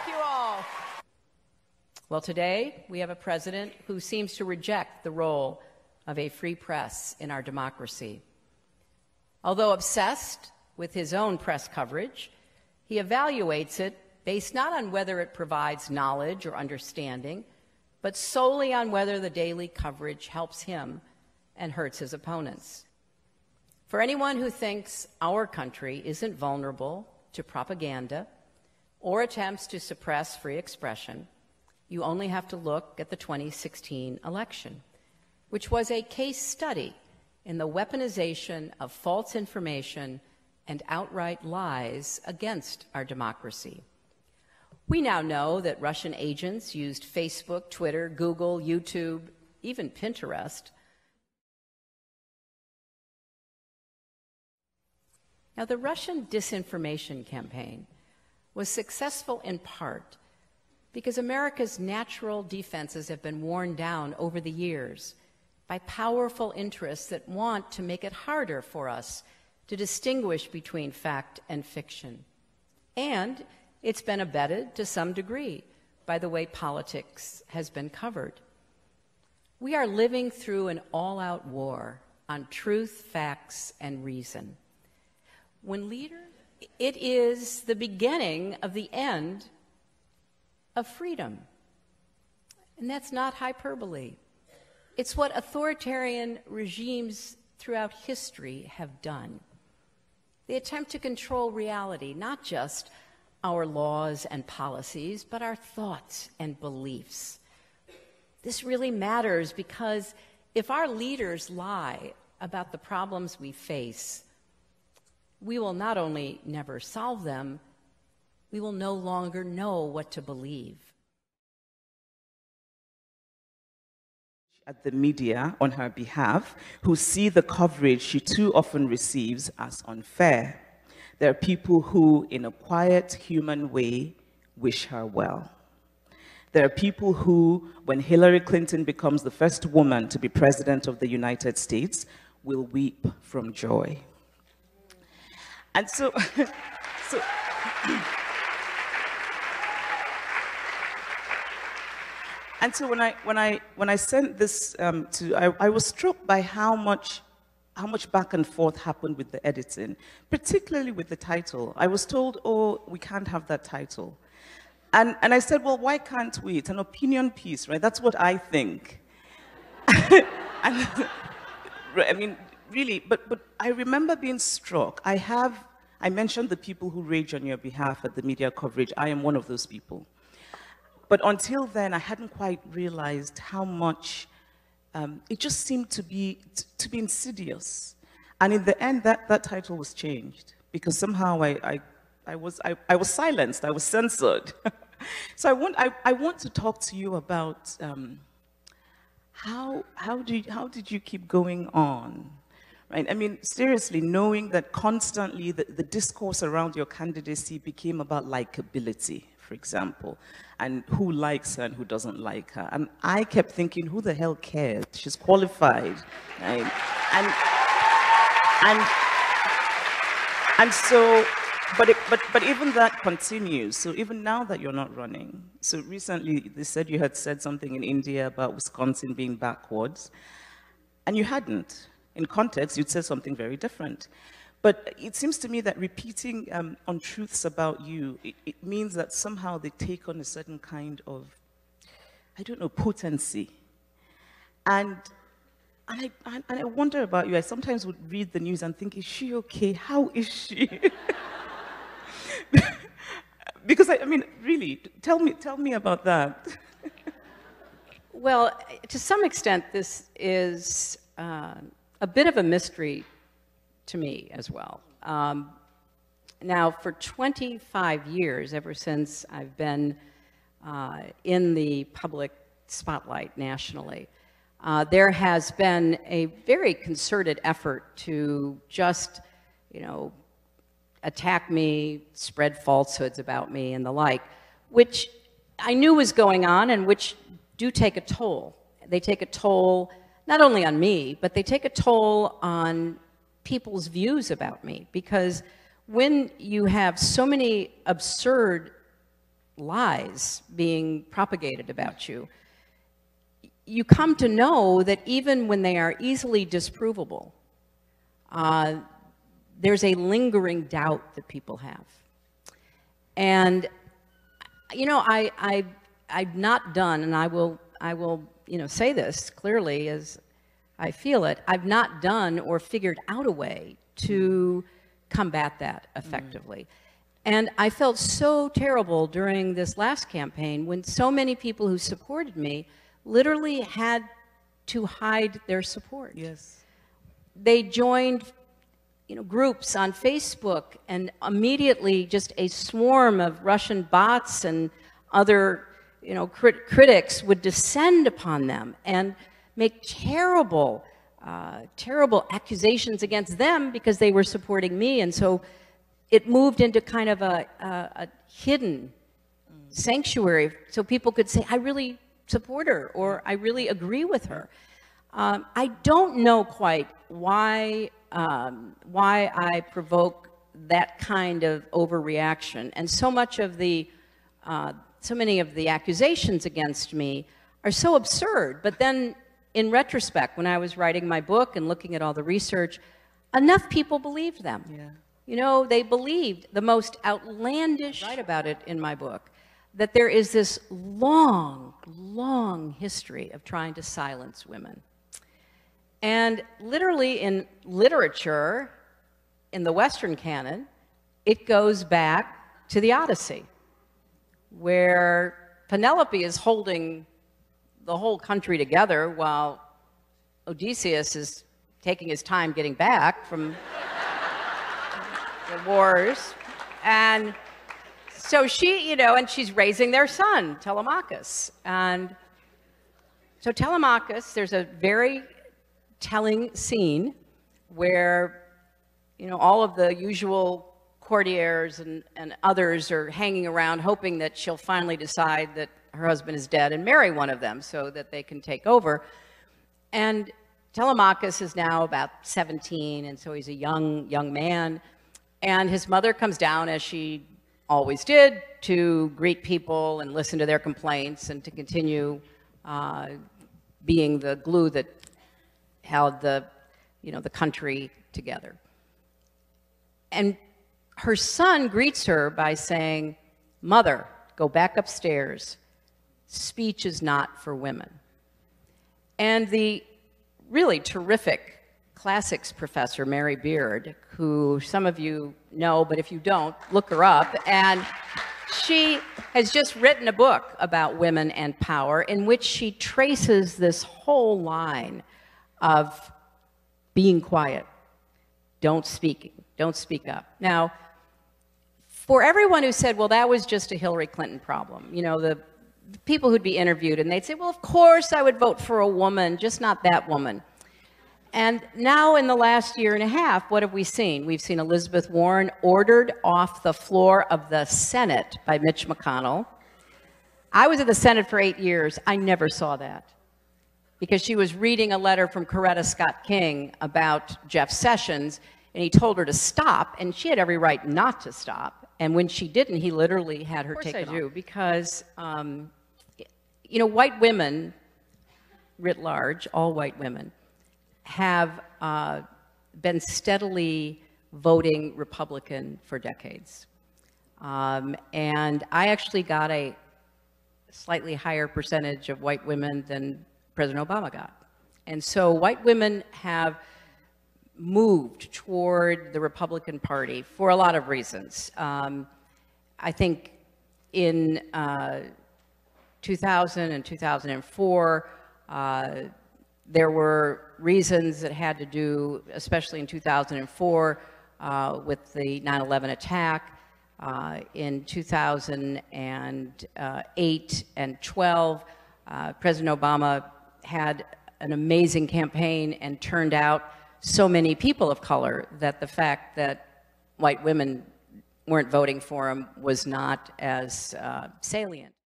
you all. Well, today we have a president who seems to reject the role of a free press in our democracy. Although obsessed with his own press coverage, he evaluates it based not on whether it provides knowledge or understanding, but solely on whether the daily coverage helps him and hurts his opponents. For anyone who thinks our country isn't vulnerable to propaganda or attempts to suppress free expression, you only have to look at the 2016 election, which was a case study in the weaponization of false information and outright lies against our democracy. We now know that Russian agents used Facebook, Twitter, Google, YouTube, even Pinterest. Now, the Russian disinformation campaign was successful in part because America's natural defenses have been worn down over the years by powerful interests that want to make it harder for us to distinguish between fact and fiction. And it's been abetted to some degree by the way politics has been covered. We are living through an all-out war on truth, facts, and reason. It is the beginning of the end of freedom. And that's not hyperbole. It's what authoritarian regimes throughout history have done. They attempt to control reality, not just our laws and policies, but our thoughts and beliefs. This really matters because if our leaders lie about the problems we face, we will not only never solve them, we will no longer know what to believe. At the media on her behalf who see the coverage she too often receives as unfair. There are people who, in a quiet, human way, wish her well. There are people who, when Hillary Clinton becomes the first woman to be president of the United States, will weep from joy. And so And so when I sent this I was struck by how much back and forth happened with the editing, particularly with the title. I was told, oh, we can't have that title. And I said, well, why can't we? It's an opinion piece, right? That's what I think. And, I mean, really, but I remember being struck. I mentioned the people who rage on your behalf at the media coverage. I am one of those people. But until then, I hadn't quite realized how much it just seemed to be insidious. And in the end, that title was changed because somehow I was silenced, I was censored. So I want to talk to you about how did you keep going on? Right? I mean, seriously, knowing that constantly the discourse around your candidacy became about likability, for example, and who likes her and who doesn't like her. And I kept thinking, who the hell cares? She's qualified. Right? And so, but even that continues. So even now that you're not running. So recently they said you had said something in India about Wisconsin being backwards, and you hadn't. In context, you'd said something very different. But it seems to me that repeating untruths about you, it means that somehow they take on a certain kind of, I don't know, potency. And I wonder about you. I sometimes would read the news and think, is she okay? How is she? Because, I mean, really, tell me about that. Well, to some extent, this is a bit of a mystery to me as well. Now, for 25 years, ever since I've been in the public spotlight nationally, there has been a very concerted effort to just, attack me, spread falsehoods about me and the like, which I knew was going on and which do take a toll. They take a toll not only on me, but they take a toll on people's views about me, because when you have so many absurd lies being propagated about you, you come to know that even when they are easily disprovable, there's a lingering doubt that people have. And, you know, I've not done, and I will, you know, say this clearly as I feel it, I've not done or figured out a way to combat that effectively. And I felt so terrible during this last campaign when so many people who supported me literally had to hide their support. Yes. They joined, you know, groups on Facebook, and immediately just a swarm of Russian bots and other, you know, critics would descend upon them and make terrible, terrible accusations against them because they were supporting me. And so it moved into kind of a hidden sanctuary, so people could say, I really support her, or I really agree with her. I don't know quite why I provoke that kind of overreaction. And so many of the accusations against me are so absurd. But then, in retrospect, when I was writing my book and looking at all the research, enough people believed them. Yeah. You know, they believed the most outlandish, I write about it in my book, that there is this long, long history of trying to silence women. And literally in literature, in the Western canon, it goes back to the Odyssey, where Penelope is holding the whole country together while Odysseus is taking his time getting back from the wars. And so she, you know, and she's raising their son, Telemachus. And so Telemachus, there's a very telling scene where, you know, all of the usual courtiers and others are hanging around hoping that she'll finally decide that her husband is dead and marry one of them so that they can take over. And Telemachus is now about 17, and so he's a young man. And his mother comes down, as she always did, to greet people and listen to their complaints and to continue being the glue that held the, you know, the country together. And her son greets her by saying, "Mother, go back upstairs. Speech is not for women." And the really terrific classics professor, Mary Beard, who some of you know, but if you don't, look her up. And she has just written a book about women and power in which she traces this whole line of being quiet, don't speak up. Now, for everyone who said, well, that was just a Hillary Clinton problem, you know, the people who'd be interviewed and they'd say, well, of course I would vote for a woman, just not that woman. And now in the last year and a half, what have we seen? We've seen Elizabeth Warren ordered off the floor of the Senate by Mitch McConnell. I was at the Senate for 8 years. I never saw that, because she was reading a letter from Coretta Scott King about Jeff Sessions, and he told her to stop, and she had every right not to stop. And when she didn't, he literally had her take it off. Of course I do, because, you know, white women, writ large, all white women, have been steadily voting Republican for decades. And I actually got a slightly higher percentage of white women than President Obama got. And so white women have moved toward the Republican Party for a lot of reasons. I think in 2000 and 2004, there were reasons that had to do, especially in 2004, with the 9/11 attack. In 2008 and 12, President Obama had an amazing campaign and turned out so many people of color that the fact that white women weren't voting for him was not as salient.